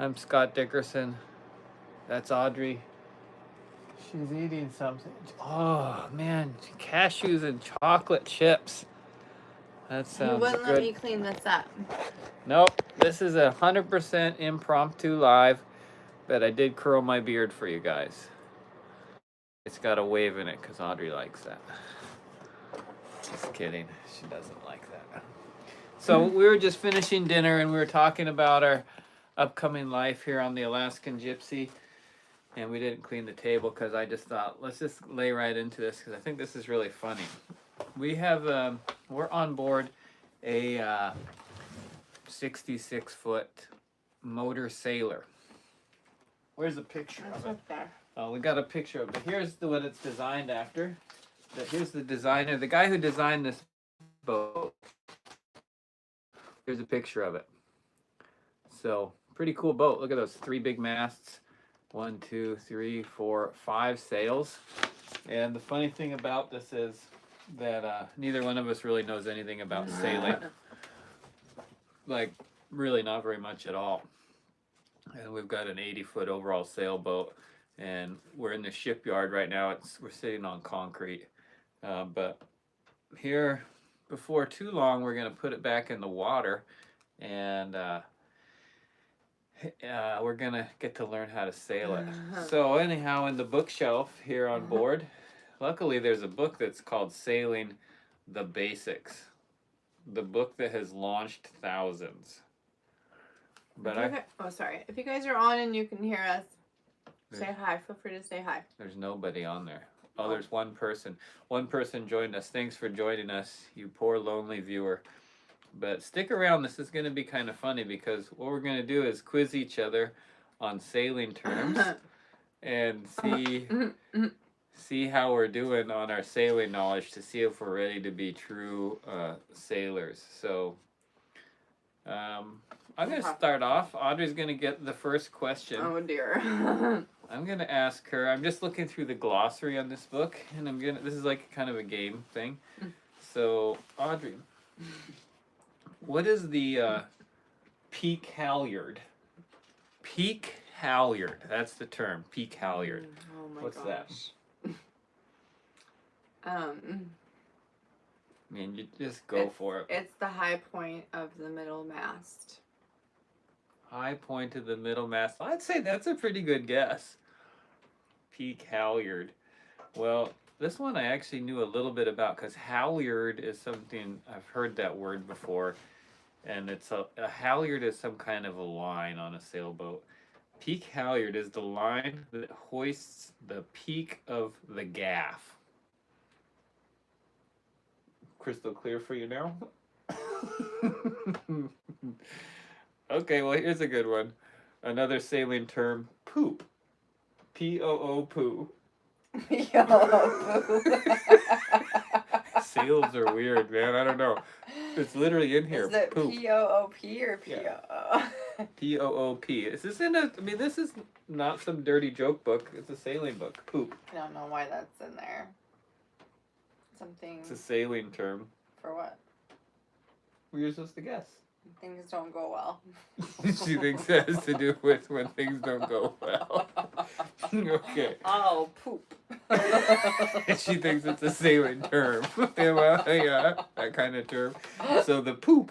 I'm Scott Dickerson. That's Audrey. She's eating something. Oh man, cashews and chocolate chips. That You sounds wouldn't good. let me clean this up. Nope, this is 100% impromptu live, but I did curl my beard for you guys. It's got a wave in it because Audrey likes that. Just kidding, she doesn't like that. So we were just finishing dinner and we were talking about our upcoming life here on the Alaskan Gypsy. And we didn't clean the table because I just thought, let's just lay right into this because I think this is really funny. We have, we're on board a 66-foot motor sailor. Where's the picture of it? Oh, we got a picture of it. Here's what it's designed after. Here's the designer, the guy who designed this boat. Here's a picture of it. So, pretty cool boat. Look at those 3 big masts. 1, 2, 3, 4, 5 sails. And the funny thing about this is that neither one of us really knows anything about sailing. Like, really not very much at all. And we've got an 80-foot overall sailboat. And we're in the shipyard right now. We're sitting on concrete. But here, before too long, we're going to put it back in the water. And we're gonna get to learn how to sail it. So anyhow, in the bookshelf here on board, luckily there's a book that's called Sailing the Basics, the book that has launched thousands. But sorry. If you guys are on and you can hear us, say hi. Feel free to say hi. There's nobody on there. Oh, there's one person. One person joined us. Thanks for joining us, you poor lonely viewer. But stick around, this is going to be kind of funny because what we're going to do is quiz each other on sailing terms and see how we're doing on our sailing knowledge to see if we're ready to be true sailors. So I'm going to start off. Audrey's going to get the first question. Oh dear. I'm going to ask her. I'm just looking through the glossary on this book and this is like kind of a game thing. So Audrey, what is the peak halyard? Peak halyard. That's the term. Peak halyard. Oh my What's gosh. that? I mean, you just go for it. It's the high point of the middle mast. High point of the middle mast. I'd say that's a pretty good guess. Peak halyard. Well, this one I actually knew a little bit about because halyard is something, I've heard that word before, and it's a halyard is some kind of a line on a sailboat. Peak halyard is the line that hoists the peak of the gaff. Crystal clear for you now? Okay, well here's a good one. Another sailing term, poop. P-O-O poo. Sales are weird, man. I don't know. It's literally in here. Is it poop. P-O-O-P or P-O-O? P-O-O-P. Is this in a... I mean, this is not some dirty joke book. It's a sailing book. Poop. I don't know why that's in there. Something... It's a sailing term. For what? Well, you're supposed to guess. Things don't go well. She thinks it has to do with when things don't go well. Okay. Oh, poop. She thinks it's a sailing term. Yeah, that kind of term. So the poop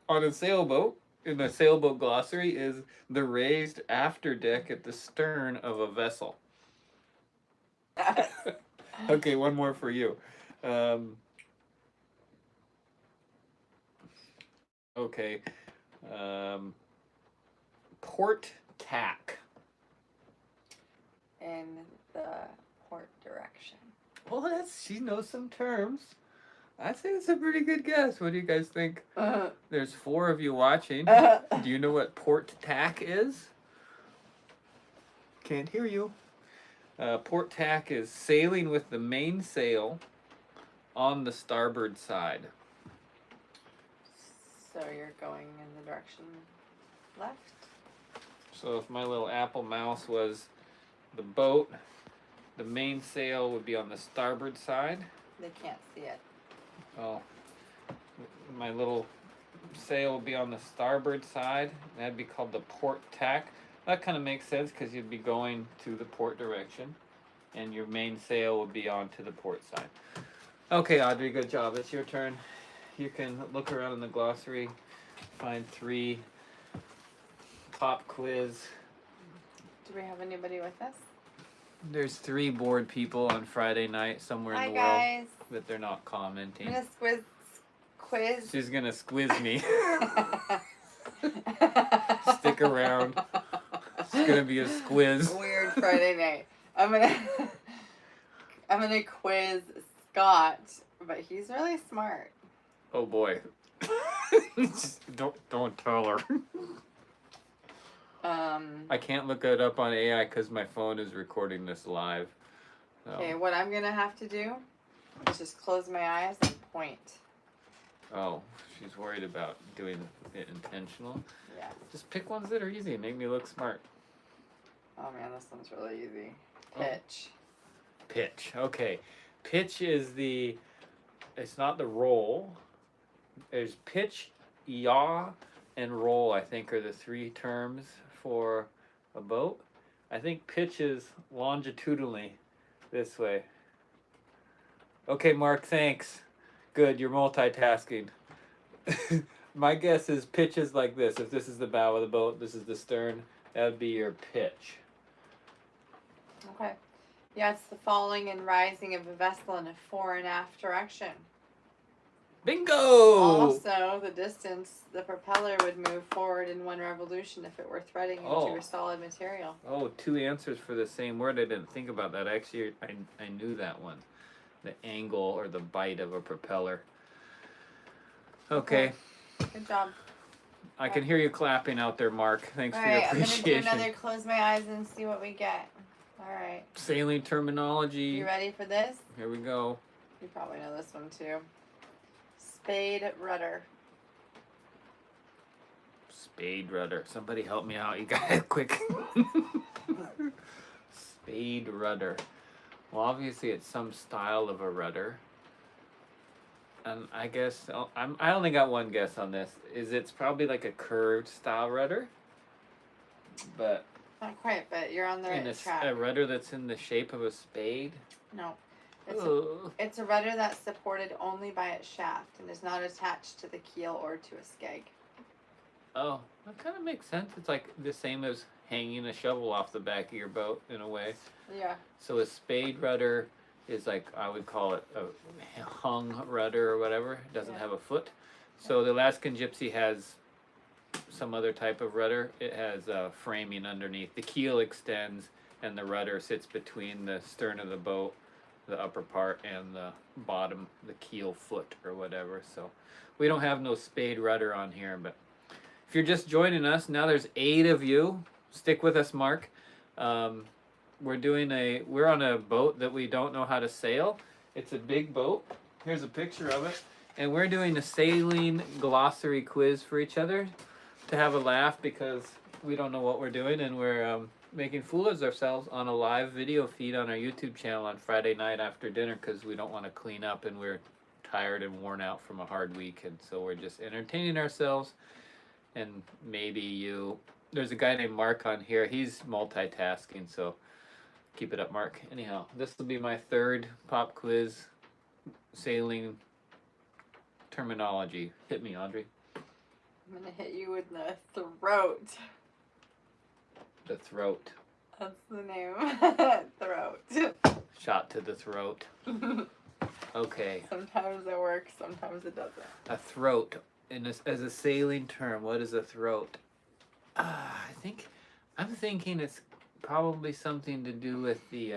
on a sailboat, in the sailboat glossary, is the raised after deck at the stern of a vessel. Okay, one more for you. Okay. Port tack. In the port direction. Well, she knows some terms. I'd say it's a pretty good guess. What do you guys think? There's 4 of you watching. Do you know what port tack is? Can't hear you. Port tack is sailing with the mainsail on the starboard side. So you're going in the direction left? So if my little Apple mouse was the boat, the mainsail would be on the starboard side. They can't see it. Oh, my little sail will be on the starboard side. That'd be called the port tack. That kind of makes sense because you'd be going to the port direction, and your main sail would be onto the port side. Okay, Audrey, good job. It's your turn. You can look around in the glossary, find 3 pop quiz. Do we have anybody with us? There's 3 bored people on Friday night somewhere in the world, Hi, but they're not I'm commenting. gonna quiz. She's gonna squiz me. Stick around. It's gonna be a squiz. Weird Friday night. I'm gonna quiz Scott, but he's really smart. Oh boy. don't tell her. I can't look it up on AI because my phone is recording this live. So. Okay, what I'm gonna have to do is just close my eyes and point. Oh, she's worried about doing it intentional. Yeah. Just pick ones that are easy and make me look smart. Oh man, this one's really easy. Pitch. Pitch. Okay. Pitch is it's not the roll. There's pitch, yaw, and roll, I think, are the 3 terms for a boat. I think pitch is longitudinally this way. Okay, Mark, thanks. Good, you're multitasking. My guess is pitch is like this. If this is the bow of the boat, this is the stern, that would be your pitch. Okay. Yeah, it's the falling and rising of a vessel in a fore and aft direction. Bingo! Also, the distance the propeller would move forward in 1 revolution if it were threading into a solid material. Oh, 2 answers for the same word. I didn't think about that. Actually, I knew that one. The angle or the bite of a propeller. Okay. Good job. I can hear you clapping out there, Mark. Thanks for your appreciation. I'm going to do another close my eyes and see what we get. All right. Sailing terminology. You ready for this? Here we go. You probably know this one too. Spade rudder. Spade rudder. Somebody help me out. You got it quick. Spade rudder. Well, obviously it's some style of a rudder. And I guess I only got one guess on this. It's probably like a curved style rudder. But Not quite, but you're on the right track. A rudder that's in the shape of a spade? No. It's a rudder that's supported only by its shaft and is not attached to the keel or to a skeg. Oh, that kind of makes sense. It's like the same as hanging a shovel off the back of your boat in a way. Yeah. So a spade rudder is like, I would call it a hung rudder or whatever. It doesn't have a foot. So the Alaskan Gypsy has some other type of rudder. It has framing underneath. The keel extends and the rudder sits between the stern of the boat, the upper part, and the bottom, the keel foot or whatever. So we don't have no spade rudder on here, but if you're just joining us, now there's 8 of you. Stick with us, Mark. We're on a boat that we don't know how to sail. It's a big boat. Here's a picture of it. And we're doing a sailing glossary quiz for each other to have a laugh because we don't know what we're doing, and we're making fools of ourselves on a live video feed on our YouTube channel on Friday night after dinner because we don't want to clean up and we're tired and worn out from a hard week, and so we're just entertaining ourselves. And maybe there's a guy named Mark on here. He's multitasking, so keep it up, Mark. Anyhow, this will be my 3rd pop quiz sailing terminology. Hit me, Audrey. I'm going to hit you with the throat. The throat. That's the name. Throat. Shot to the throat. Okay. Sometimes it works, sometimes it doesn't. A throat. As a sailing term, what is a throat? I'm thinking it's probably something to do with the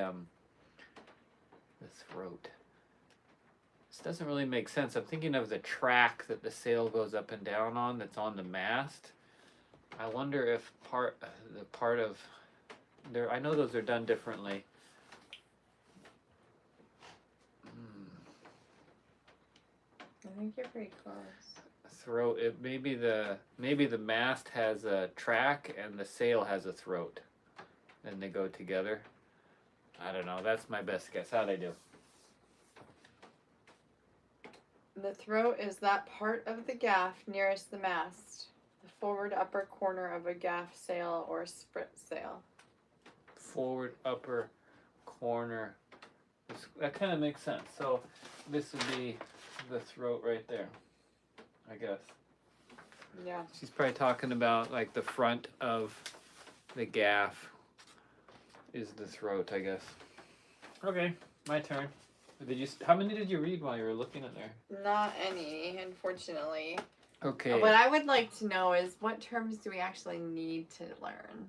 throat. This doesn't really make sense. I'm thinking of the track that the sail goes up and down on that's on the mast. I wonder if I know those are done differently. I think you're pretty close. Throat. Maybe the mast has a track and the sail has a throat, and they go together. I don't know. That's my best guess. How'd I do? The throat is that part of the gaff nearest the mast, the forward upper corner of a gaff sail or sprit sail. Forward upper corner. That kind of makes sense. So this would be the throat right there, I guess. Yeah. She's probably talking about like the front of the gaff is the throat, I guess. Okay, my turn. How many did you read while you were looking at there? Not any, unfortunately. Okay. What I would like to know is what terms do we actually need to learn?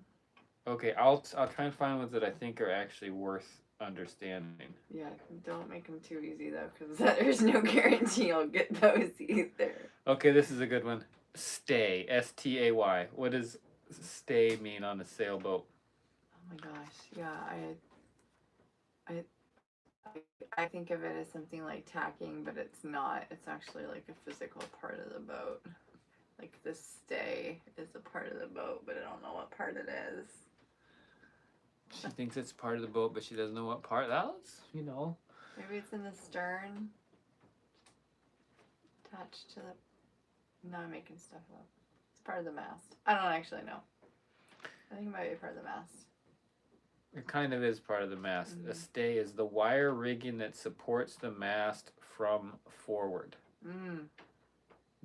Okay, I'll try and find ones that I think are actually worth understanding. Yeah, don't make them too easy though, because there's no guarantee you'll get those either. Okay, this is a good one. Stay, S-T-A-Y. What does stay mean on a sailboat? Oh my gosh, yeah, I think of it as something like tacking, but it's not. It's actually like a physical part of the boat. Like the stay is a part of the boat, but I don't know what part it is. She thinks it's part of the boat, but she doesn't know what part. That's, Maybe it's in the stern. Attached to the... No, I'm making stuff up. It's part of the mast. I don't actually know. I think it might be part of the mast. It kind of is part of the mast. Mm-hmm. A stay is the wire rigging that supports the mast from forward. Mm.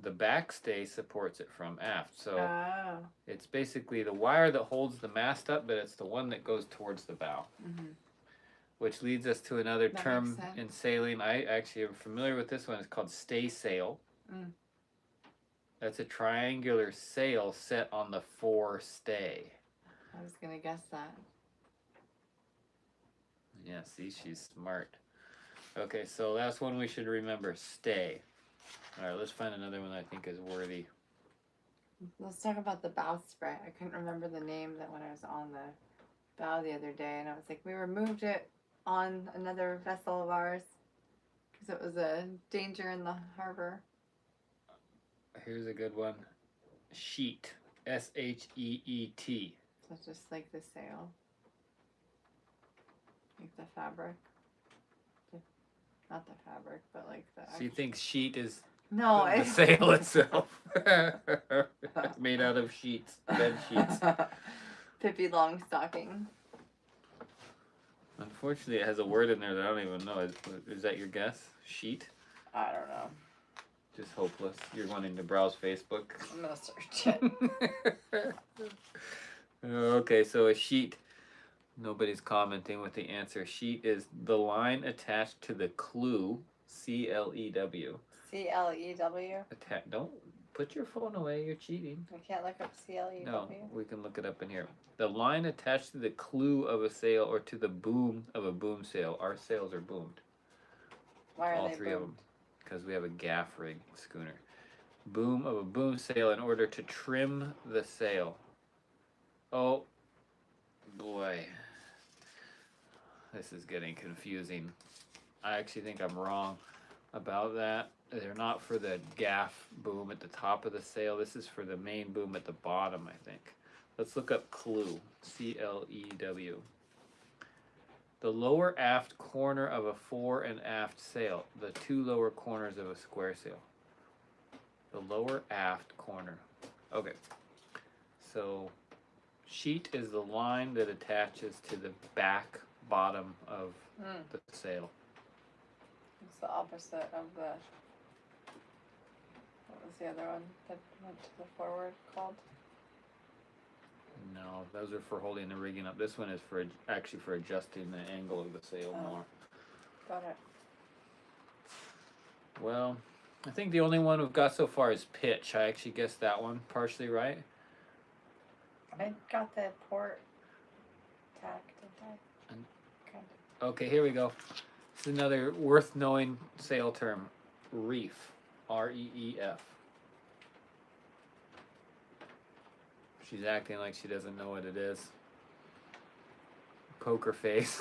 The backstay supports it from aft. So Oh. it's basically the wire that holds the mast up, but it's the one that goes towards the bow. Mm-hmm. Which leads us to another That term makes sense. in sailing. I actually am familiar with this one. It's called stay sail. Mm. That's a triangular sail set on the forestay. I was going to guess that. Yeah, see, she's smart. Okay, so that's one we should remember. Stay. All right, let's find another one I think is worthy. Let's talk about the bowsprit. I couldn't remember the name that when I was on the bow the other day, and I was like, we removed it on another vessel of ours because it was a danger in the harbor. Here's a good one. Sheet. S-H-E-E-T. So it's just like the sail. Like the fabric. Not the fabric, but like the... She thinks sheet is No, the sail itself. It's made out of sheets. Bed sheets. Pippi Longstocking. Unfortunately, it has a word in there that I don't even know. Is that your guess? Sheet? I don't know. Just hopeless. You're wanting to browse Facebook. I'm gonna search it. Okay, so a sheet. Nobody's commenting with the answer. Sheet is the line attached to the clew. C-L-E-W. C-L-E-W? Don't put your phone away. You're cheating. We can't look up C-L-E-W? No, we can look it up in here. The line attached to the clew of a sail or to the boom of a boom sail. Our sails are boomed. Why are All they three of boomed? them. Because we have a gaff rig schooner. Boom of a boom sail in order to trim the sail. Oh, boy. This is getting confusing. I actually think I'm wrong about that. They're not for the gaff boom at the top of the sail. This is for the main boom at the bottom, I think. Let's look up clew. C-L-E-W. The lower aft corner of a fore and aft sail. The two lower corners of a square sail. The lower aft corner. Okay. So, sheet is the line that attaches to the back bottom of the sail. It's the opposite of the... What was the other one that went to the forward called? No, those are for holding the rigging up. This one is for actually for adjusting the angle of the sail more. Got it. Well, I think the only one we've got so far is pitch. I actually guessed that one partially right. I got the port tack, didn't I? Okay, here we go. This is another worth knowing sail term. Reef. R-E-E-F. She's acting like she doesn't know what it is. Poker face.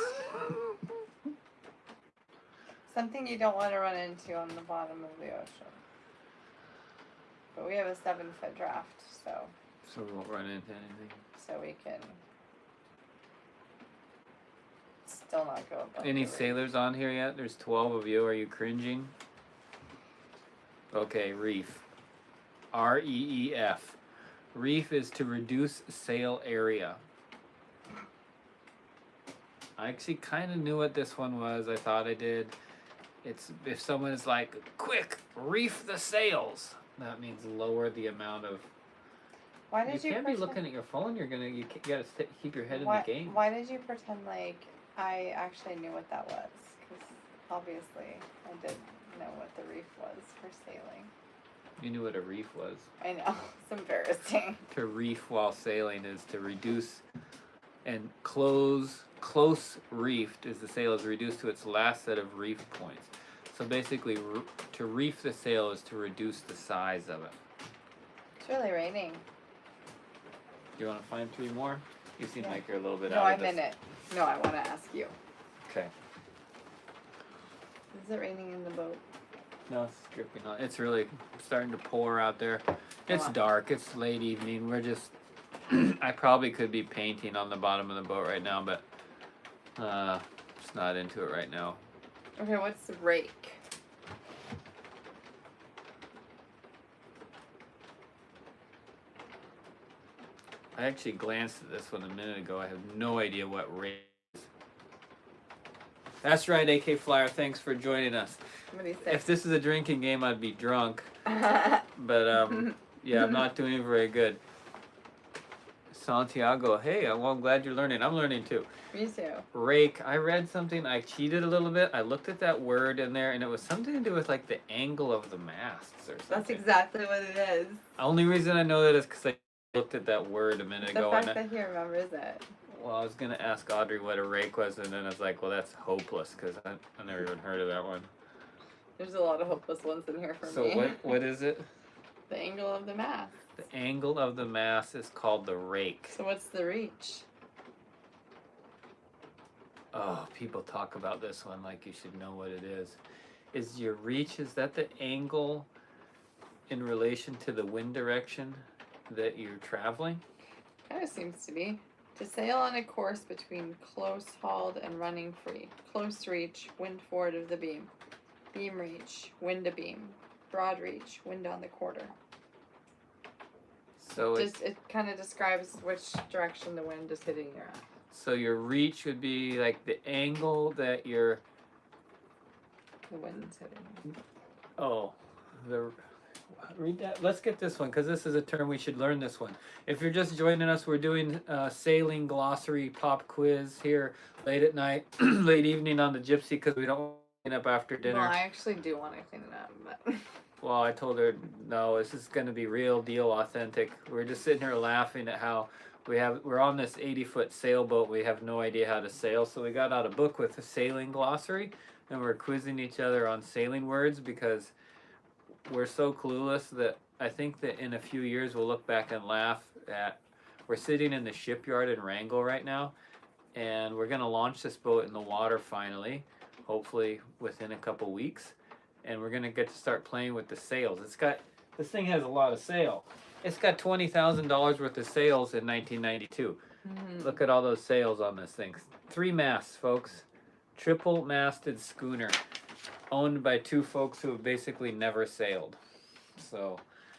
Something you don't want to run into on the bottom of the ocean. But we have a 7-foot draft, so we won't run into anything. so we can still not go above Any the reef. sailors on here yet? There's 12 of you. Are you cringing? Okay, reef. REEF. Reef is to reduce sail area. I actually kind of knew what this one was. I thought I did. It's if someone is like, quick, reef the sails. That means lower the amount of. Why did you can't be looking at your phone. You gotta keep your head in the game. Why did you pretend like I actually knew what that was? Because obviously I didn't know what the reef was for sailing. You knew what a reef was. I know. It's embarrassing. To reef while sailing is to reduce and close reefed is the sail is reduced to its last set of reef points. So basically, to reef the sail is to reduce the size of it. It's really raining. Do you want to find 3 more? You seem like you're a little bit No, out of I'm in it. No, I want to ask you. Okay. Is it raining in the boat? No, it's dripping on. It's really starting to pour out there. It's wow. dark. It's late evening. We're just. I probably could be painting on the bottom of the boat right now, but just not into it right now. Okay, what's rake? I actually glanced at this one a minute ago. I have no idea what rake is. That's right, AK Flyer. Thanks for joining us. If this is a drinking game, I'd be drunk. But yeah, I'm not doing very good. Santiago, hey, well, I'm glad you're learning. I'm learning too. Me too. Rake. I read something. I cheated a little bit. I looked at that word in there, and it was something to do with like the angle of the masts or something. That's exactly what it is. The only reason I know that is because I looked at that word a minute ago. The fact that he remembers it. Well, I was going to ask Audrey what a rake was, and then I was like, well, that's hopeless, because I never even heard of that one. There's a lot of hopeless ones in here for me. So what is it? The angle of the mast. The angle of the mast is called the rake. So what's the reach? Oh, people talk about this one like you should know what it is. Is your reach, is that the angle in relation to the wind direction that you're traveling? Kind of seems to be. To sail on a course between close hauled and running free. Close reach, wind forward of the beam. Beam reach, wind abeam. Broad reach, wind on the quarter. So it kind of describes which direction the wind is hitting you at. So your reach would be like the angle that the wind's hitting. Oh, read that. Let's get this one because this is a term we should learn. This one. If you're just joining us, we're doing sailing glossary pop quiz here late at night, late evening on the Gypsy because we don't clean up after dinner. Well, I actually do want to clean it up, but. Well, I told her no. This is going to be real deal, authentic. We're just sitting here laughing at how we're on this 80-foot sailboat. We have no idea how to sail, so we got out a book with a sailing glossary, and we're quizzing each other on sailing words because we're so clueless that I think that in a few years we'll look back and laugh at. We're sitting in the Shipyard in Wrangell right now, and we're going to launch this boat in the water finally, hopefully within a couple weeks, and we're going to get to start playing with the sails. This thing has a lot of sail. It's got $20,000 worth of sails in 1992. Mm-hmm. Look at all those sails on this thing. 3 masts, folks. Triple-masted schooner, owned by 2 folks who have basically never sailed. So,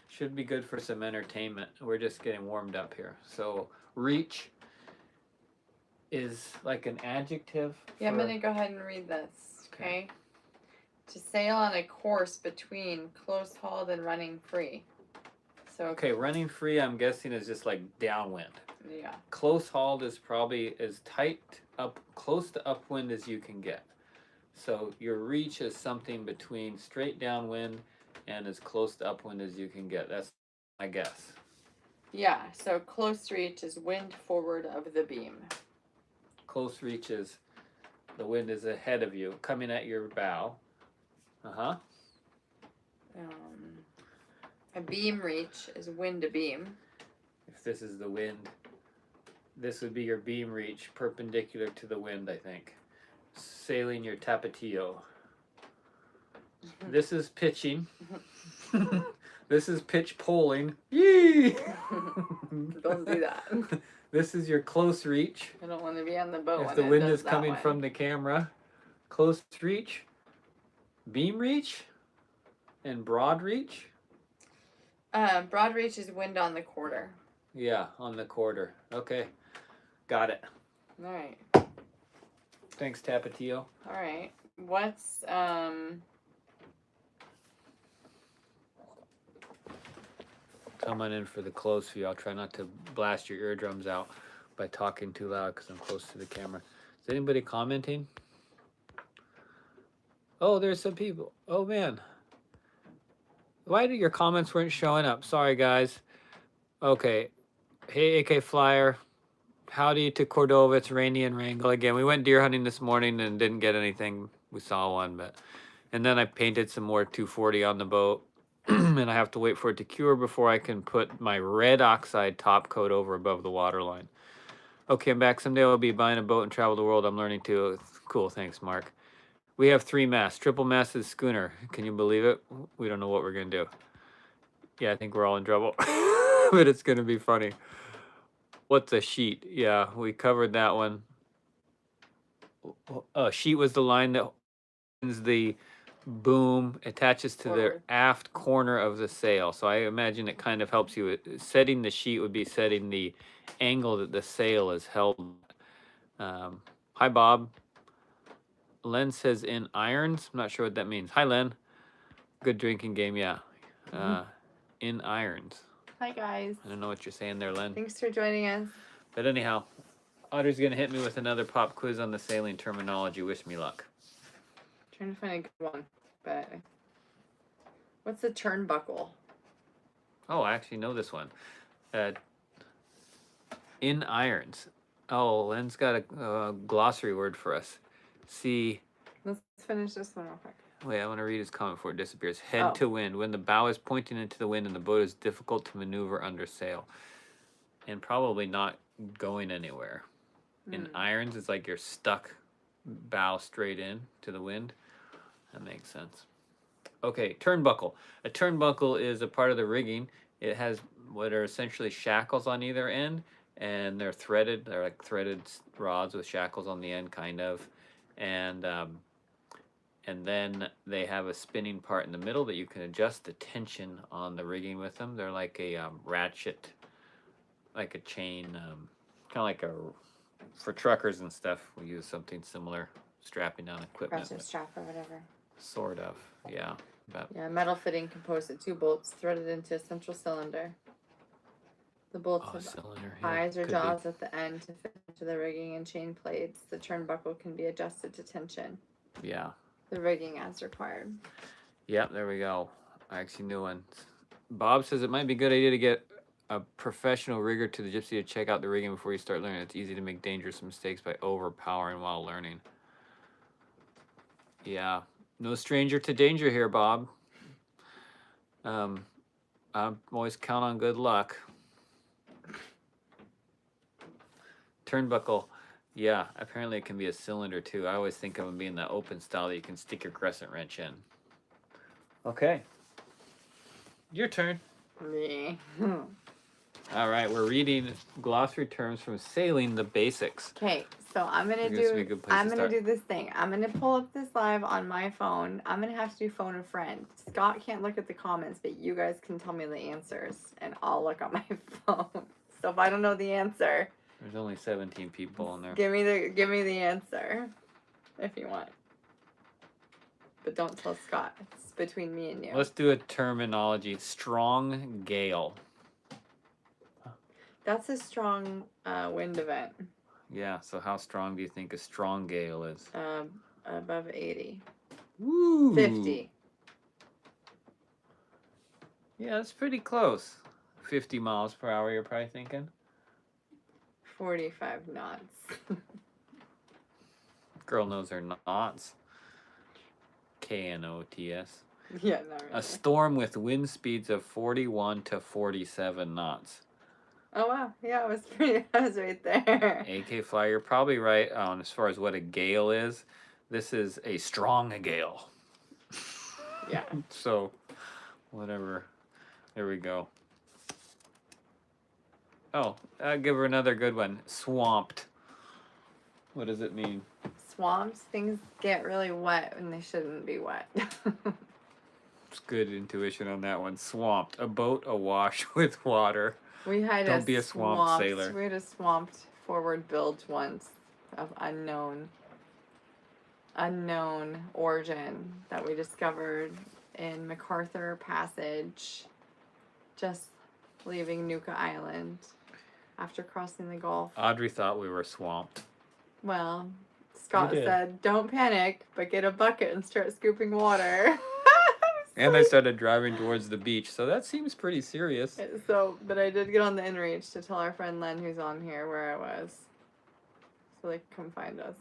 should be good for some entertainment. We're just getting warmed up here. So, reach is like an adjective. Yeah, I'm going to go ahead and read this, okay? To sail on a course between close hauled and running free. So okay, running free, I'm guessing, is just like downwind. Yeah. Close hauled is probably as tight up, close to upwind as you can get. So your reach is something between straight downwind and as close to upwind as you can get. That's my guess. Yeah, so close reach is wind forward of the beam. Close reach is the wind is ahead of you, coming at your bow. Uh-huh. A beam reach is wind abeam. If this is the wind, this would be your beam reach, perpendicular to the wind, I think. Sailing your tapatio. This is pitching. This is pitch poling. Yee! Don't do that. This is your close reach. I don't want to be on the boat if the wind is coming from the camera. Close reach. Beam reach. And broad reach? Broad reach is wind on the quarter. Yeah, on the quarter. Okay, got it. All right. Thanks, Tapatio. All right. What's Come on in for the close view. I'll try not to blast your eardrums out by talking too loud because I'm close to the camera. Is anybody commenting? Oh, there's some people. Oh man, why did your comments weren't showing up? Sorry guys. Okay. Hey AK Flyer. Howdy to Cordova. It's rainy in Wrangell again. We went deer hunting this morning and didn't get anything. We saw one, but and then I painted some more 240 on the boat. And I have to wait for it to cure before I can put my red oxide top coat over above the water line. Okay, I'm back. Someday I'll be buying a boat and travel the world. I'm learning to. Cool, thanks, Mark. We have 3 masts. Triple masted schooner. Can you believe it? We don't know what we're gonna do. Yeah, I think we're all in trouble, but it's gonna be funny. What's a sheet? Yeah, we covered that one. A sheet was the line that opens the boom, attaches to the Forward. aft corner of the sail. So I imagine it kind of helps you with setting the sheet would be setting the angle that the sail is held. Hi, Bob. Len says in irons. I'm not sure what that means. Hi, Len. Good drinking game, yeah. In irons. Hi guys. I don't know what you're saying there, Len. Thanks for joining us. But anyhow, Otter's gonna hit me with another pop quiz on the sailing terminology. Wish me luck. Trying to find a good one, but what's the turnbuckle? Oh, I actually know this one. In irons. Oh, Len's got a glossary word for us. See, Let's finish this one real quick. wait, I want to read his comment before it disappears. Head Oh. to wind. When the bow is pointing into the wind and the boat is difficult to maneuver under sail. And probably not going anywhere. In irons, it's like you're stuck bow straight in to the wind. That makes sense. Okay, turnbuckle. A turnbuckle is a part of the rigging. It has what are essentially shackles on either end, and they're threaded. They're like threaded rods with shackles on the end, kind of. And then they have a spinning part in the middle that you can adjust the tension on the rigging with them. They're like a ratchet, like a chain, kind of like a, for truckers and stuff, we use something similar, strapping down equipment. Ratchet strap or whatever. Sort of, yeah. But Yeah, metal fitting composed of 2 bolts threaded into a central cylinder. The bolts have cylinder. Yeah, eyes or could be. jaws at the end to fit into the rigging and chain plates. The turnbuckle can be adjusted to tension. Yeah. The rigging as required. Yep, there we go. I actually knew one. Bob says it might be a good idea to get a professional rigger to the Gypsy to check out the rigging before you start learning. It's easy to make dangerous mistakes by overpowering while learning. Yeah. No stranger to danger here, Bob. I always count on good luck. Turnbuckle. Yeah, apparently it can be a cylinder too. I always think of them being the open style that you can stick your crescent wrench in. Okay. Your turn. Me. All right, we're reading glossary terms from Sailing the Basics. Okay, so I'm gonna This would be a good place to start. do this thing. I'm gonna pull up this live on my phone. I'm gonna have to do phone a friend. Scott can't look at the comments, but you guys can tell me the answers, and I'll look on my phone. So if I don't know the answer, There's only 17 people in there. give me the answer, if you want. But don't tell Scott. It's between me and you. Let's do a terminology. Strong gale. That's a strong wind event. Yeah, so how strong do you think a strong gale is? Above 80. Woo! 50. Yeah, that's pretty close. 50 miles per hour, you're probably thinking? 45 knots. Girl knows her knots. K-N-O-T-S. Yeah, not really. A storm with wind speeds of 41 to 47 knots. Oh wow, yeah, I was right there. AK Fly, you're probably right on as far as what a gale is. This is a strong gale. Yeah. So, whatever. There we go. Oh, I'll give her another good one. Swamped. What does it mean? Swamps, things get really wet when they shouldn't be wet. It's good intuition on that one. Swamped. A boat awash with water. We had Don't be a swamp sailor. We had a swamped forward bilge once of unknown origin that we discovered in MacArthur Passage, just leaving Nuka Island after crossing the Gulf. Audrey thought we were swamped. Well, Scott did. said, "Don't panic, but get a bucket and start scooping water." And I started driving towards the beach, so that seems pretty serious. But I did get on the inReach to tell our friend Len, who's on here, where I was, so they could come find us.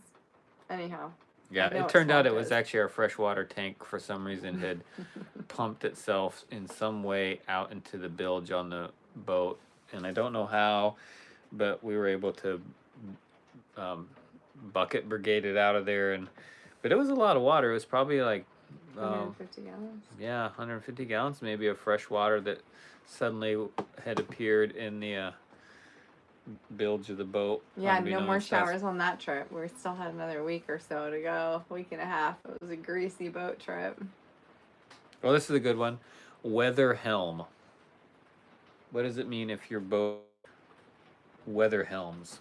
Anyhow. Yeah, it turned out it was actually our freshwater tank for some reason had pumped itself in some way out into the bilge on the boat, and I don't know how, but we were able to bucket brigade it out of there, but it was a lot of water. It was probably like 150 gallons. Yeah, 150 gallons maybe of fresh water that suddenly had appeared in the bilge of the boat. Yeah, no more showers on that trip. We still had another week or so to go. Week and a half. It was a greasy boat trip. Well, this is a good one. Weather helm. What does it mean if your boat weather helms?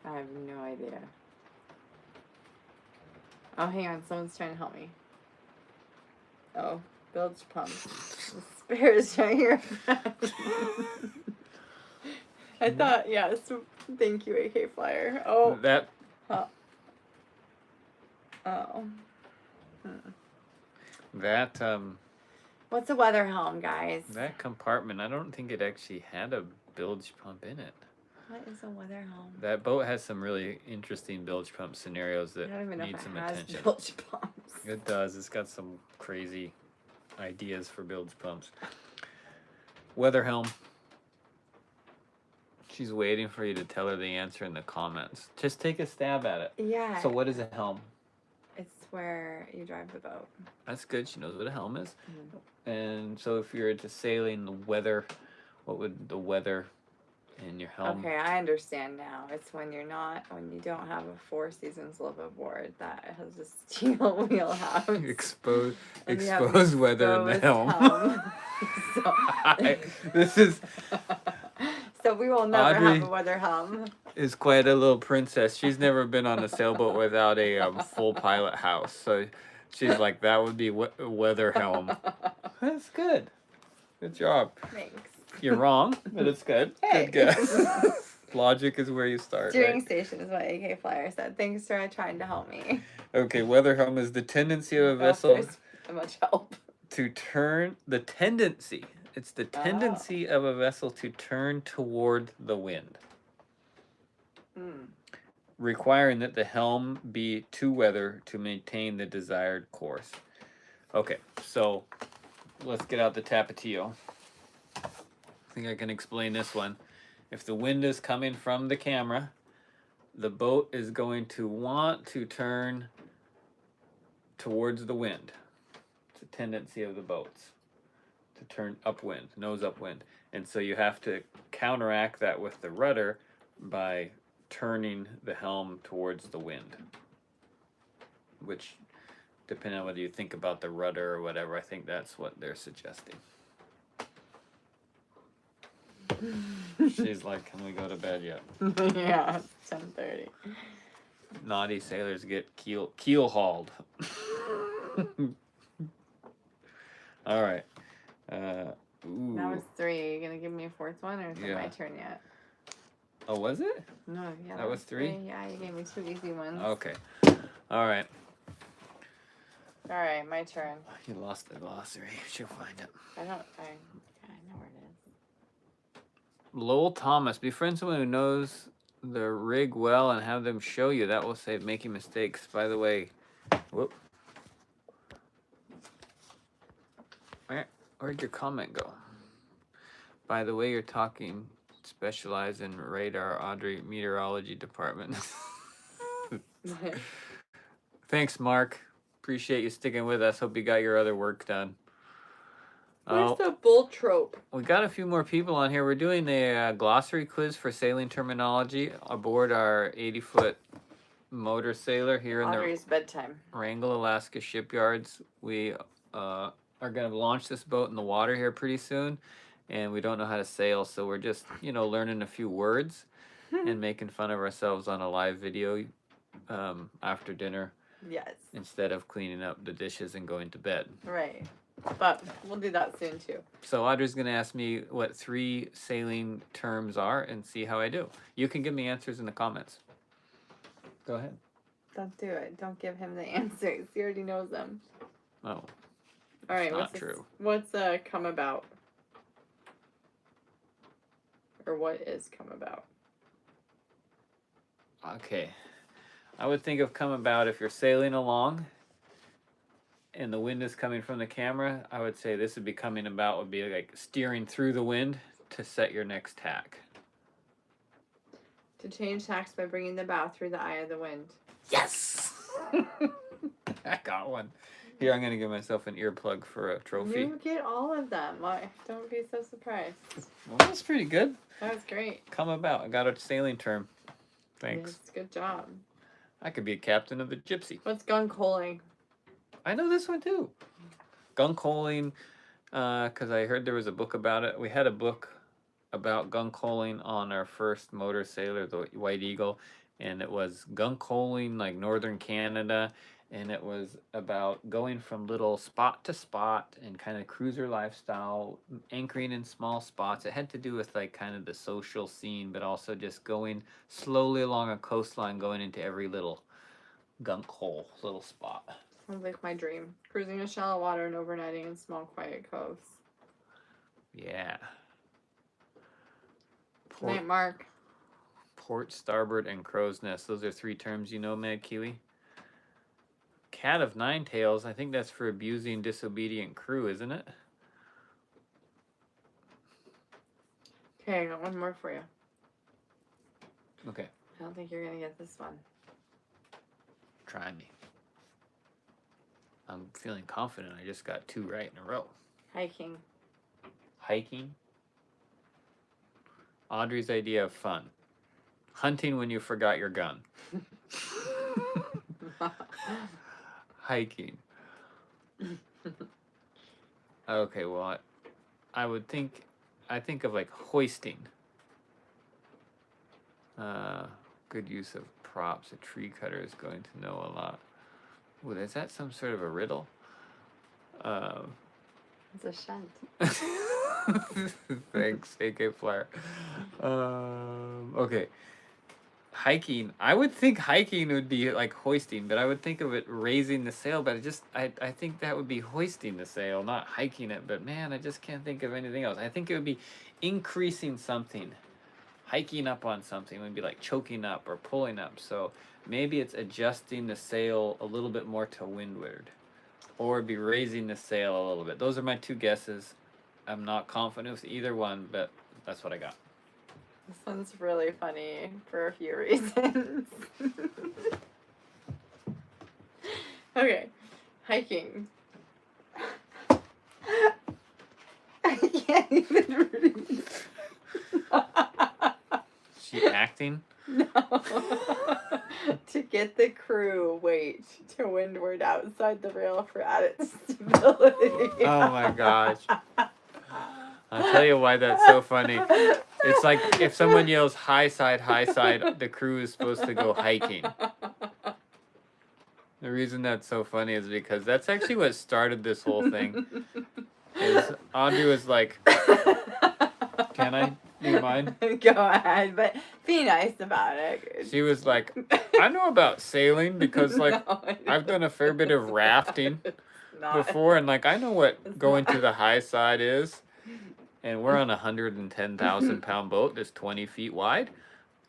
I have no idea. Oh, hang on. Someone's trying to help me. Oh, bilge pump. The spare is right here. I thought, yes. Thank you, AK Flyer. Oh. That. Huh. Oh. That What's a weather helm, guys? That compartment, I don't think it actually had a bilge pump in it. What is a weather helm? That boat has some really interesting bilge pump scenarios that I don't even know need if some it has attention. bilge pumps. It does. It's got some crazy ideas for bilge pumps. Weather helm. She's waiting for you to tell her the answer in the comments. Just take a stab at it. Yeah. So what is a helm? It's where you drive the boat. That's good. She knows what a helm is. Mm-hmm. And so if you're into sailing, the weather, what would the weather in your helm? Okay, I understand now. It's when you don't have a Four Seasons liveaboard that has a steel wheelhouse. Exposed And you have an weather in the helm. So, This is so we will never Audrey have a weather helm. is quite a little princess. She's never been on a sailboat without a full pilot house. So she's like, that would be weather helm. That's good. Good job. Thanks. You're wrong, but it's good. Hey. Good guess. Logic is where you start. Steering Right? station is what AK Flyer said. Thanks for trying to help me. Okay, weather helm is the tendency of a Well, vessel there's so much help. to turn. The tendency. It's the tendency of a vessel to turn toward the wind. Requiring that the helm be to weather to maintain the desired course. Okay, so let's get out the Tapatio. I think I can explain this one. If the wind is coming from the camera, the boat is going to want to turn towards the wind. It's a tendency of the boats to turn upwind, nose upwind. And so you have to counteract that with the rudder by turning the helm towards the wind. Which, depending on whether you think about the rudder or whatever, I think that's what they're suggesting. She's like, can we go to bed yet? Yeah, 10:30. Naughty sailors get keel hauled. All right. Ooh. That was 3. Are you going to give me a fourth one, or is it my Yeah. turn yet? Oh, was it? No, yeah. That was 3? Yeah, you gave me 2 easy ones. Okay. All right. All right, my turn. You lost the glossary. She'll find it. I know where it is. Lowell Thomas. Befriend someone who knows the rig well and have them show you. That will save making mistakes. By the way, whoop. Where'd your comment go? By the way, you're talking specialize in radar, Audrey, meteorology department. Thanks, Mark. Appreciate you sticking with us. Hope you got your other work done. Where's the bull trope? We got a few more people on here. We're doing a glossary quiz for sailing terminology aboard our 80-foot motor sailor here in the Audrey's bedtime. Wrangell, Alaska shipyards. We are going to launch this boat in the water here pretty soon, and we don't know how to sail, so we're just, learning a few words and making fun of ourselves on a live video after dinner Yes. instead of cleaning up the dishes and going to bed. Right. But we'll do that soon too. So Audrey's going to ask me what 3 sailing terms are and see how I do. You can give me answers in the comments. Go ahead. Don't do it. Don't give him the answers. He already knows them. Oh, All right. not true. What's come about? Or what is come about? Okay. I would think of come about if you're sailing along and the wind is coming from the camera. I would say this would be coming about would be like steering through the wind to set your next tack. To change tacks by bringing the bow through the eye of the wind. Yes! I got one. Here, I'm going to give myself an earplug for a trophy. You get all of them. Why? Don't be so surprised. Well, that's pretty good. That was great. Come about. I got a sailing term. Thanks. Yes, good job. I could be a captain of the Gypsy. What's gun coaling? I know this one too. Gun coaling, because I heard there was a book about it. We had a book about gun coaling on our first motor sailor, the White Eagle, and it was gun coaling like northern Canada, and it was about going from little spot to spot and kind of cruiser lifestyle, anchoring in small spots. It had to do with like kind of the social scene, but also just going slowly along a coastline, going into every little gunk hole, little spot. Sounds like my dream. Cruising in shallow water and overnighting in small, quiet coves. Yeah. Night, Mark. Port, starboard, and crow's nest. Those are 3 terms you know, Mad Kiwi. Cat of 9 tails. I think that's for abusing disobedient crew, isn't it? Okay, I got one more for you. Okay. I don't think you're going to get this one. Try me. I'm feeling confident. I just got 2 right in a row. Hiking. Hiking. Audrey's idea of fun. Hunting when you forgot your gun. Hiking. Okay, well, I think of like hoisting. Good use of props. A tree cutter is going to know a lot. Ooh, is that some sort of a riddle? It's a shunt. Thanks, AK Flyer. Okay. Hiking. I would think hiking would be like hoisting, but I would think of it raising the sail, but I think that would be hoisting the sail, not hiking it. But man, I just can't think of anything else. I think it would be increasing something. Hiking up on something would be like choking up or pulling up. So maybe it's adjusting the sail a little bit more to windward, or it'd be raising the sail a little bit. Those are my 2 guesses. I'm not confident with either one, but that's what I got. This one's really funny for a few reasons. Okay, hiking. I can't even read. She acting? No. To get the crew weight to windward outside the rail for added stability. Oh my gosh. I'll tell you why that's so funny. It's like if someone yells high side, the crew is supposed to go hiking. The reason that's so funny is because that's actually what started this whole thing. Is Audrey was like, can I? Do you mind? Go ahead, but be nice about it. She was like, I know about sailing because like No, I've done a fair bit of rafting not. before, and like I know what It's going not. to the high side is. And we're on a 110,000 pound boat that's 20 feet wide.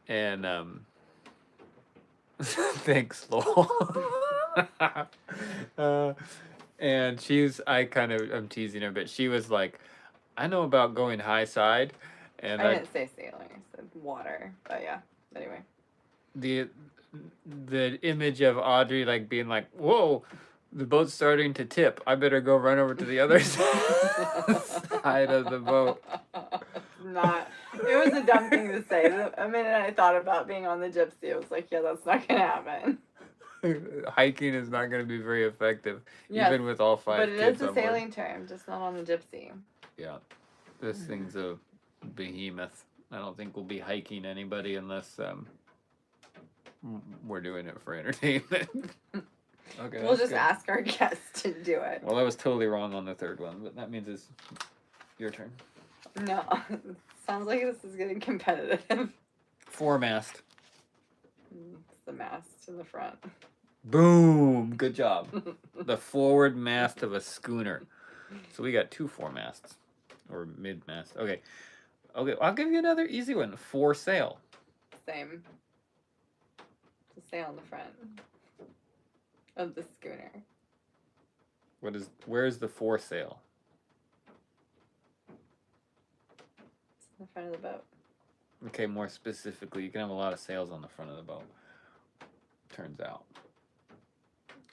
And thanks, Lowell. And I'm teasing her, but she was like, I know about going high side. And I didn't say sailing, I said water. But yeah, anyway. the image of Audrey like being like, whoa, the boat's starting to tip. I better go run over to the other side of the boat. not. It was a dumb thing to say. The minute I thought about being on the Gypsy, I was like, yeah, that's not gonna happen. Hiking is not going to be very effective, Yes, even with all but 5 it kids is a on board. sailing term, just not on the Gypsy. Yeah, this thing's a behemoth. I don't think we'll be hiking anybody unless we're doing it for entertainment. Okay, We'll that's just good. ask our guests to do it. Well, I was totally wrong on the third one, but that means it's your turn. No, sounds like this is getting competitive. 4-mast. It's the mast in the front. Boom! Good job. The forward mast of a schooner. So we got 2 4-masts. Or mid-mast. Okay. Okay, I'll give you another easy one. 4-sail. Same. The sail in the front of the schooner. Where's the 4-sail? It's in the front of the boat. Okay, more specifically, you can have a lot of sails on the front of the boat. Turns out.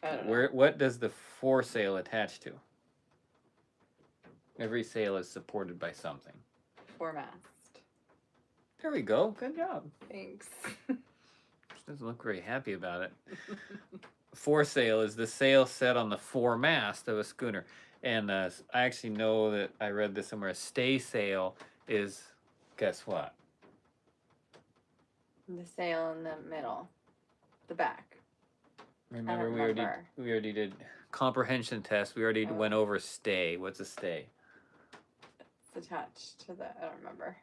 I don't know. What does the 4-sail attach to? Every sail is supported by something. 4-mast. There we go. Good job. Thanks. She doesn't look very happy about it. 4-sail is the sail set on the 4-mast of a schooner. And I actually know that I read this somewhere. A staysail is, guess what? The sail in the middle. The back. Remember, remember. we already did comprehension test. We already went over stay. What's a stay? It's attached to the, I don't remember.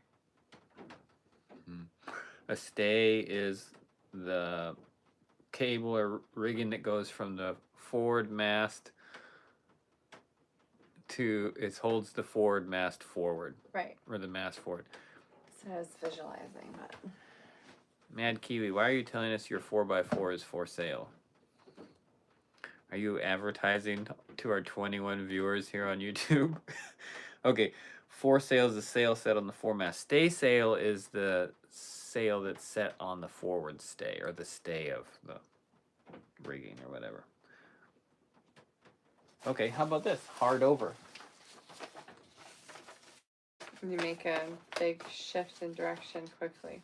A stay is the cable or rigging that goes from the forward mast to, it holds the forward mast forward. Right. Or the mast forward. So I was visualizing, but. Mad Kiwi, why are you telling us your 4x4 is for sale? Are you advertising to our 21 viewers here on YouTube? Okay, 4-sail is the sail set on the 4-mast. Stay sail is the sail that's set on the forward stay, or the stay of the rigging or whatever. Okay, how about this? Hard over. You make a big shift in direction quickly.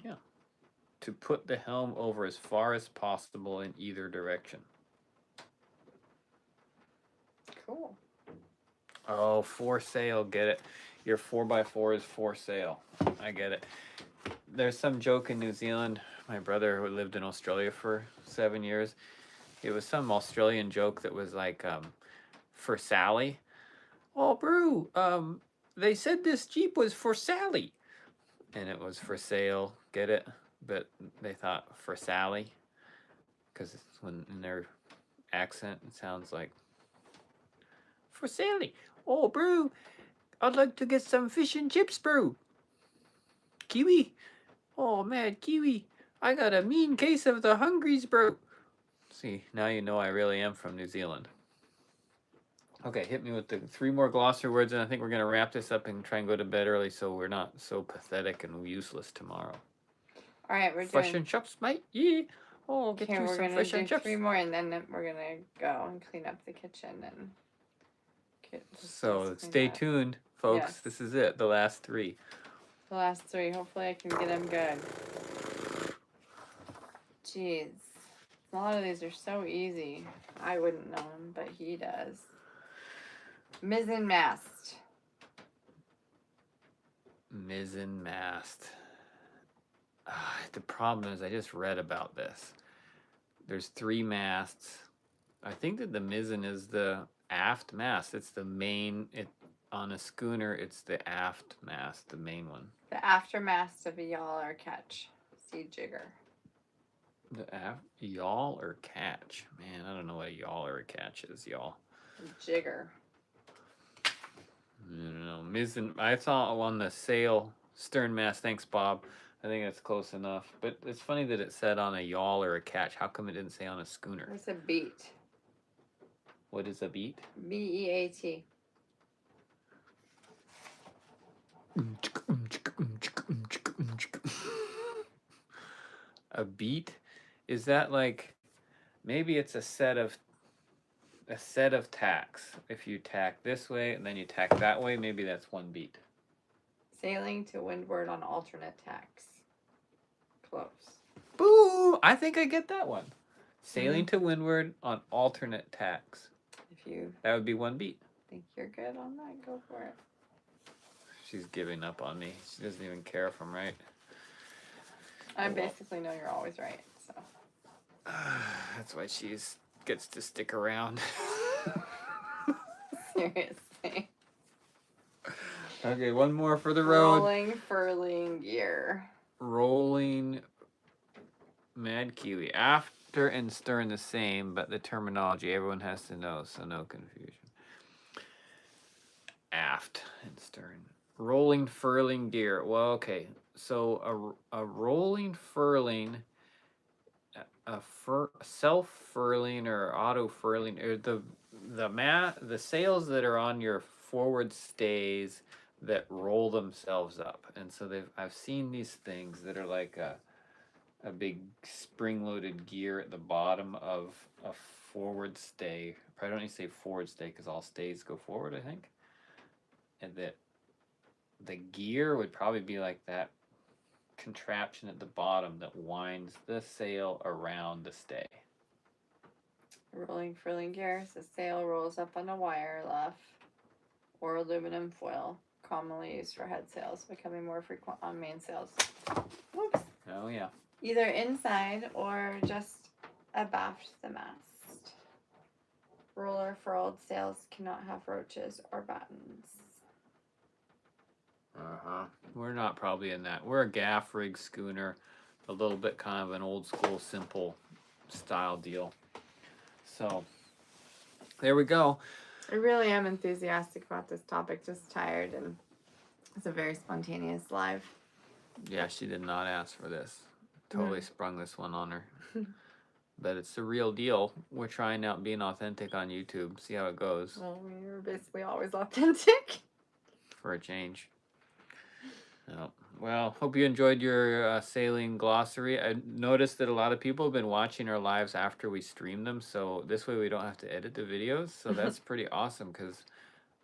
Yeah. To put the helm over as far as possible in either direction. Cool. Oh, 4-sail, get it. Your 4x4 is 4-sail. I get it. There's some joke in New Zealand. My brother, who lived in Australia for 7 years, it was some Australian joke that was like, for Sally. Oh, Brew, they said this Jeep was for Sally. And it was for sale, get it? But they thought for Sally, because when in their accent it sounds like for Sally. Oh, Brew, I'd like to get some fish and chips, Brew. Kiwi, oh man, Kiwi, I got a mean case of the hungries, Brew. See, now you know I really am from New Zealand. Okay, hit me with the 3 more glossary words, and I think we're gonna wrap this up and try and go to bed early so we're not so pathetic and useless tomorrow. All right, we're Fish doing. and chips, mate. Yeah. Oh, get Okay, you we're some gonna fish do and chips. 3 more, and then we're gonna go and clean up the kitchen and get. So stay tuned, folks. Yes. This is it. The last 3. The last 3. Hopefully, I can get them good. Jeez, a lot of these are so easy. I wouldn't know them, but he does. Mizzen mast. Mizzen mast. The problem is I just read about this. There's 3 masts. I think that the mizzen is the aft mast. It's the main. On a schooner, it's the aft mast, the main one. The aftermast of a yawl or catch. Sea jigger. The yawl or catch? Man, I don't know what a yawl or a catch is, y'all. Jigger. I don't know. Mizzen. I saw on the sail stern mast. Thanks, Bob. I think that's close enough. But it's funny that it said on a yawl or a catch. How come it didn't say on a schooner? What's a beat? What is a beat? B-E-A-T. A beat? Is that like, maybe it's a set of tacks. If you tack this way and then you tack that way, maybe that's 1 beat. Sailing to windward on alternate tacks. Close. Boom! I think I get that one. Sailing to windward on alternate tacks. If you That would be one beat. think you're good on that, go for it. She's giving up on me. She doesn't even care if I'm right. I basically know you're always right, so. That's why she gets to stick around. Seriously. Okay, one more for the road. Rolling furling gear. Rolling Mad Kiwi. After and stern the same, but the terminology everyone has to know, so no confusion. Aft and stern. Rolling furling gear. Well, okay. So a rolling furling, self furling or auto furling, or the sails that are on your forward stays that roll themselves up. And so I've seen these things that are like a big spring-loaded gear at the bottom of a forward stay. Probably don't need to say forward stay because all stays go forward, I think. And that the gear would probably be like that contraption at the bottom that winds the sail around the stay. Rolling furling gear. The sail rolls up on a wire luff or aluminum foil, commonly used for head sails, becoming more frequent on mainsails. Whoops. Oh yeah. Either inside or just abaft the mast. Roller furled sails cannot have roaches or battens. We're not probably in that. We're a gaff rig schooner, a little bit kind of an old school, simple style deal. So there we go. I really am enthusiastic about this topic, just tired, and it's a very spontaneous live. Yeah, she did not ask for this. Totally sprung this one on her. But it's the real deal. We're trying out being authentic on YouTube. See how it goes. Well, we're basically always authentic. For a change. No. Well, hope you enjoyed your sailing glossary. I noticed that a lot of people have been watching our lives after we stream them, so this way we don't have to edit the videos. So that's pretty awesome because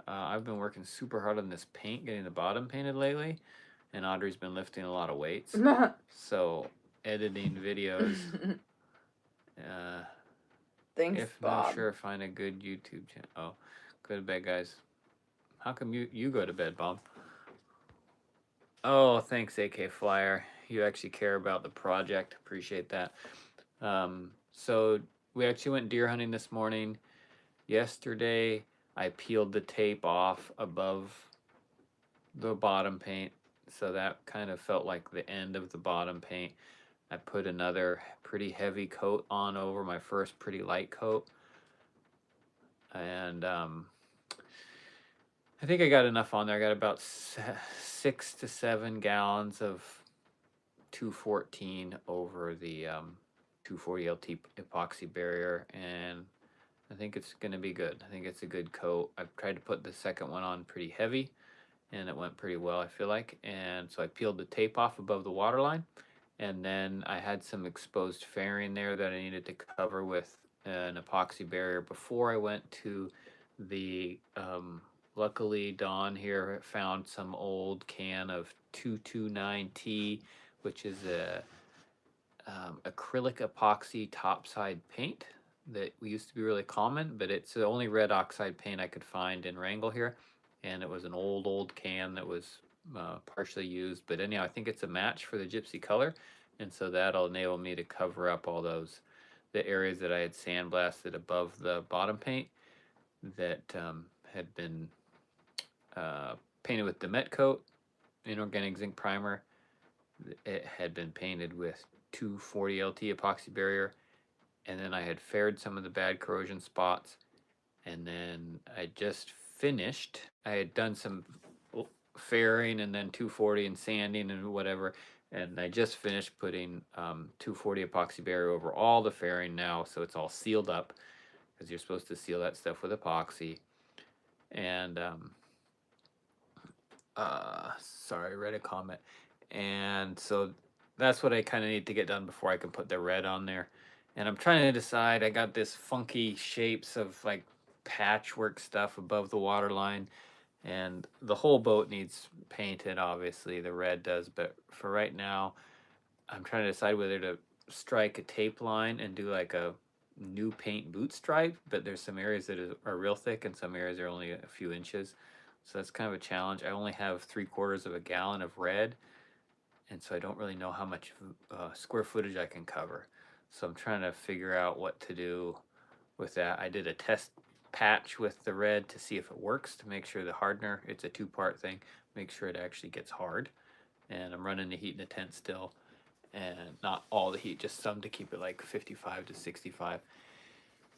I've been working super hard on this paint, getting the bottom painted lately, and Audrey's been lifting a lot of weights. So editing videos. Thanks, if Bob. not sure, find a good YouTube channel. Oh, go to bed, guys. How come you go to bed, Bob? Oh, thanks, AK Flyer. You actually care about the project. Appreciate that. So we actually went deer hunting this morning. Yesterday, I peeled the tape off above the bottom paint. So that kind of felt like the end of the bottom paint. I put another pretty heavy coat on over my first pretty light coat. And I think I got enough on there. I got about 6 to 7 gallons of 214 over the 240 LT epoxy barrier, and I think it's going to be good. I think it's a good coat. I've tried to put the second one on pretty heavy, and it went pretty well, I feel like. And so I peeled the tape off above the waterline, and then I had some exposed fairing there that I needed to cover with an epoxy barrier before I went to the luckily, Dawn here found some old can of 229T, which is a acrylic epoxy topside paint that used to be really common, but it's the only red oxide paint I could find in Wrangell here, and it was an old can that was partially used. But anyhow, I think it's a match for the gypsy color, and so that'll enable me to cover up all the areas that I had sandblasted above the bottom paint that had been painted with the Met Coat, inorganic zinc primer. It had been painted with 240 LT epoxy barrier, and then I had faired some of the bad corrosion spots, and then I just finished. I had done some fairing and then 240 and sanding and whatever, and I just finished putting 240 epoxy barrier over all the fairing now, so it's all sealed up because you're supposed to seal that stuff with epoxy. And sorry, I read a comment. And so that's what I kind of need to get done before I can put the red on there. And I'm trying to decide, I got this funky shapes of like patchwork stuff above the water line, And the whole boat needs painted, obviously, the red does, but for right now, I'm trying to decide whether to strike a tape line and do like a new paint boot stripe, but there's some areas that are real thick and some areas are only a few inches. So that's kind of a challenge. I only have 3/4 of a gallon of red, and so I don't really know how much square footage I can cover. So I'm trying to figure out what to do with that. I did a test patch with the red to see if it works, to make sure the hardener, it's a 2-part thing, make sure it actually gets hard. And I'm running the heat in the tent still, and not all the heat, just some to keep it like 55 to 65.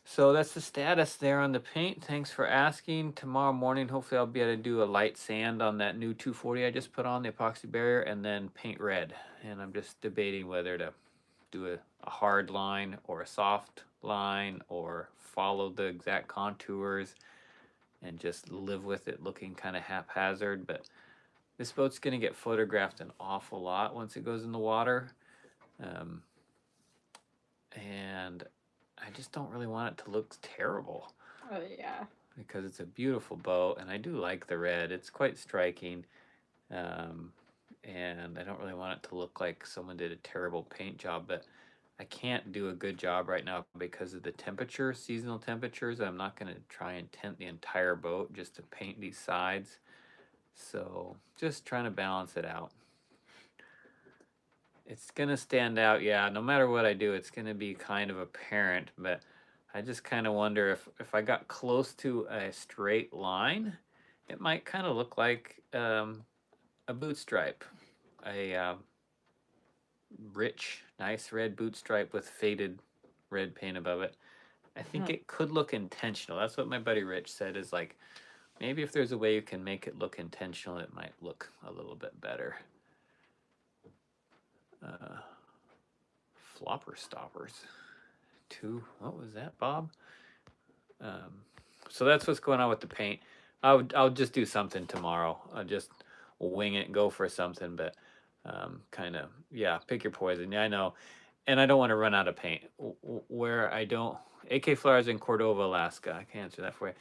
So that's the status there on the paint. Thanks for asking. Tomorrow morning, hopefully I'll be able to do a light sand on that new 240 I just put on, the epoxy barrier, and then paint red. And I'm just debating whether to do a hard line or a soft line, or follow the exact contours and just live with it looking kind of haphazard. But this boat's going to get photographed an awful lot once it goes in the water. And I just don't really want it to look terrible. Oh, yeah. Because it's a beautiful boat, and I do like the red. It's quite striking. And I don't really want it to look like someone did a terrible paint job, but I can't do a good job right now because of the temperature, seasonal temperatures. I'm not going to try and tint the entire boat just to paint these sides. So just trying to balance it out. It's going to stand out, yeah. No matter what I do, it's going to be kind of apparent, but I just kind of wonder if I got close to a straight line, it might kind of look like a boot stripe, a rich, nice red boot stripe with faded red paint above it. I think it could look intentional. That's what my buddy Rich said, is like, maybe if there's a way you can make it look intentional, it might look a little bit better. Flopper stoppers. What was that, Bob? So that's what's going on with the paint. I'll just do something tomorrow. I'll just wing it and go for something, but kind of, yeah, pick your poison. Yeah, I know. And I don't want to run out of paint. Where I don't, AK Flowers in Cordova, Alaska. I can answer that for you.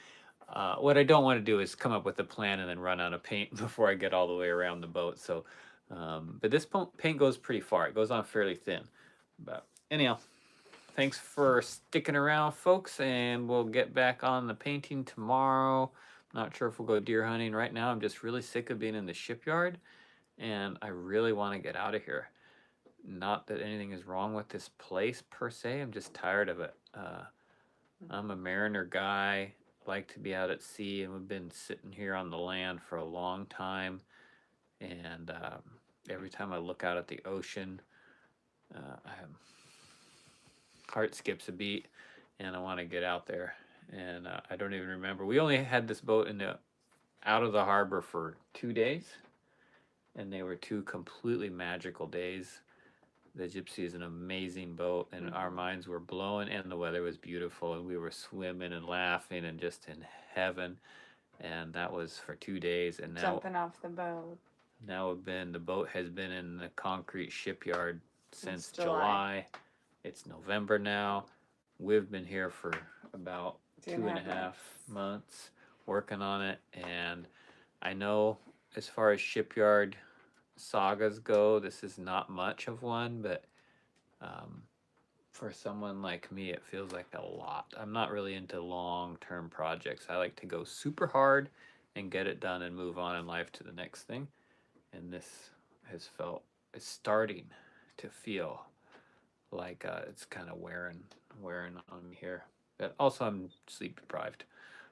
What I don't want to do is come up with a plan and then run out of paint before I get all the way around the boat. So, but this paint goes pretty far. It goes on fairly thin. But anyhow, thanks for sticking around, folks, and we'll get back on the painting tomorrow. Not sure if we'll go deer hunting right now. I'm just really sick of being in the shipyard, and I really want to get out of here. Not that anything is wrong with this place per se. I'm just tired of it. I'm a mariner guy. I like to be out at sea, and we've been sitting here on the land for a long time. And every time I look out at the ocean, heart skips a beat, and I want to get out there. And I don't even remember. We only had this boat out of the harbor for 2 days, and they were 2 completely magical days. The Gypsy is an amazing boat, and our minds were blown, and the weather was beautiful, and we were swimming and laughing and just in heaven. And that was for 2 days, and now Jumping off the boat. Now the boat has been in the concrete shipyard since July. It's November now. We've been here for about 2.5 months working on it, and I know as far as shipyard sagas go, this is not much of one, but for someone like me, it feels like a lot. I'm not really into long-term projects. I like to go super hard and get it done and move on in life to the next thing. And this it's starting to feel like it's kind of wearing on me here. But also I'm sleep deprived,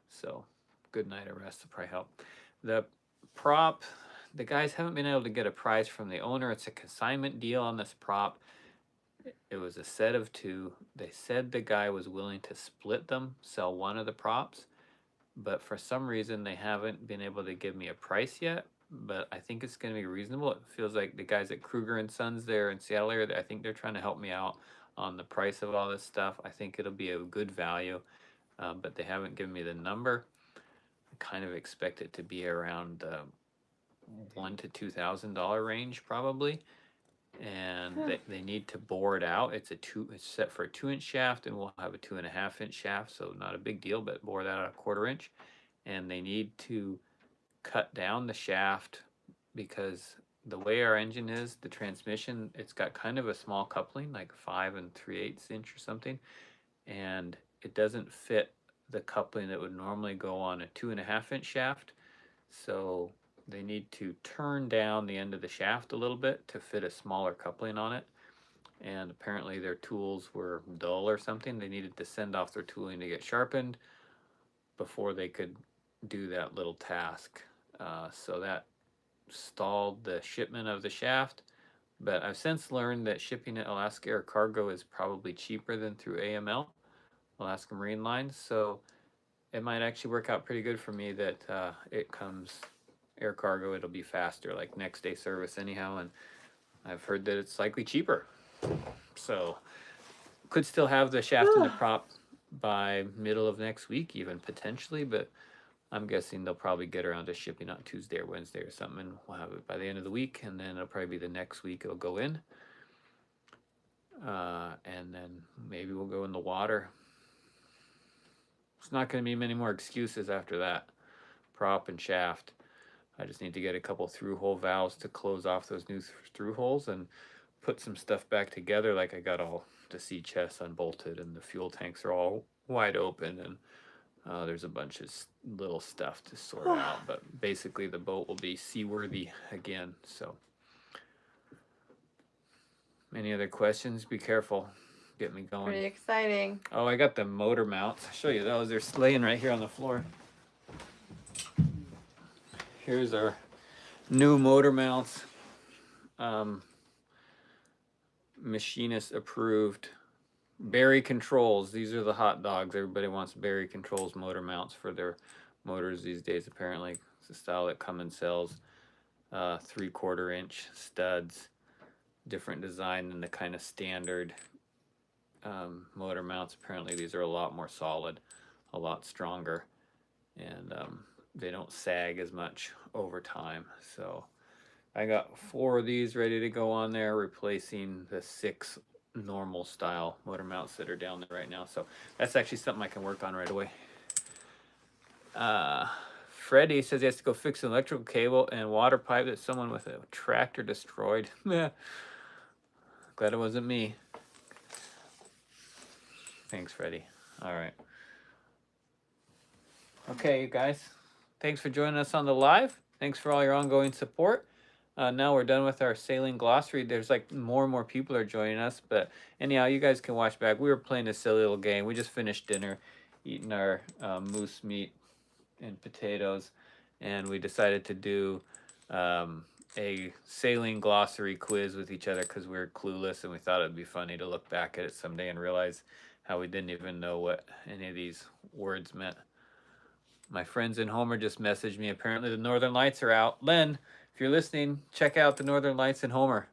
so good night of rest will probably help. The prop, the guys haven't been able to get a price from the owner. It's a consignment deal on this prop. It was a set of 2. They said the guy was willing to split them, sell one of the props, but for some reason they haven't been able to give me a price yet. But I think it's going to be reasonable. It feels like the guys at Kruger and Sons there in Seattle area, I think they're trying to help me out on the price of all this stuff. I think it'll be a good value, but they haven't given me the number. I kind of expect it to be around $1,000 to $2,000 range probably. And they need to bore it out. It's set for a 2-inch shaft, and we'll have a 2.5-inch shaft, so not a big deal, but bore that out a 1/4 inch. And they need to cut down the shaft because the way our engine is, the transmission, it's got kind of a small coupling, like 5 3/8 inch or something, and it doesn't fit the coupling that would normally go on a 2.5 inch shaft. So they need to turn down the end of the shaft a little bit to fit a smaller coupling on it. And apparently their tools were dull or something. They needed to send off their tooling to get sharpened before they could do that little task. So that stalled the shipment of the shaft. But I've since learned that shipping at Alaska Air Cargo is probably cheaper than through AML, Alaska Marine Lines. So it might actually work out pretty good for me that it comes air cargo. It'll be faster, like next day service anyhow. And I've heard that it's likely cheaper. So could still have the shaft and the prop by middle of next week, even potentially, but I'm guessing they'll probably get around to shipping on Tuesday or Wednesday or something, and we'll have it by the end of the week, and then it'll probably be the next week it'll go in. And then maybe we'll go in the water. It's not going to be many more excuses after that. Prop and shaft. I just need to get a couple through hole valves to close off those new through holes and put some stuff back together. Like I got all the sea chests unbolted and the fuel tanks are all wide open, and there's a bunch of little stuff to sort out, but basically the boat will be seaworthy again. So any other questions? Be careful. Get me going. Pretty exciting. Oh, I got the motor mounts. I'll show you those. They're laying right here on the floor. Here's our new motor mounts. Machinist approved. Berry Controls. These are the hot dogs. Everybody wants Berry Controls motor mounts for their motors these days, apparently. It's the style that Cummins sells. 3/4 inch studs. Different design than the kind of standard motor mounts. Apparently these are a lot more solid, a lot stronger, and they don't sag as much over time. So I got 4 of these ready to go on there, replacing the 6 normal style motor mounts that are down there right now. So that's actually something I can work on right away. Freddie says he has to go fix an electrical cable and water pipe that someone with a tractor destroyed. Glad it wasn't me. Thanks, Freddie. All right. Okay, you guys. Thanks for joining us on the live. Thanks for all your ongoing support. Now we're done with our sailing glossary. There's like more and more people are joining us, but anyhow, you guys can watch back. We were playing a silly little game. We just finished dinner, eating our moose meat and potatoes, and we decided to do a sailing glossary quiz with each other because we were clueless, and we thought it'd be funny to look back at it someday and realize how we didn't even know what any of these words meant. My friends in Homer just messaged me. Apparently the Northern Lights are out. Len, if you're listening, check out the Northern Lights in Homer.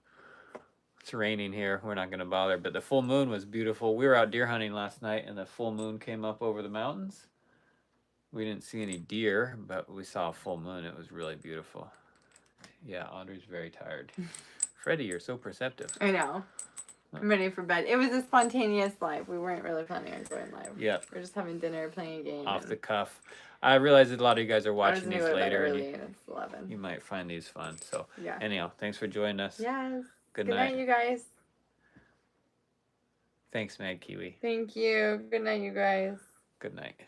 It's raining here. We're not going to bother, but the full moon was beautiful. We were out deer hunting last night, and the full moon came up over the mountains. We didn't see any deer, but we saw a full moon. It was really beautiful. Yeah, Audrey's very tired. Freddie, you're so perceptive. I know. I'm ready for bed. It was a spontaneous live. We weren't really planning on going live. Yeah. We're just having dinner, playing a game. Off the cuff. I realize that a lot of you guys are watching these later, and it's 11. You might find these fun. So yeah. Anyhow, thanks for joining us. Yes. Good night. Good night, you guys. Thanks, Mad Kiwi. Thank you. Good night, you guys. Good night.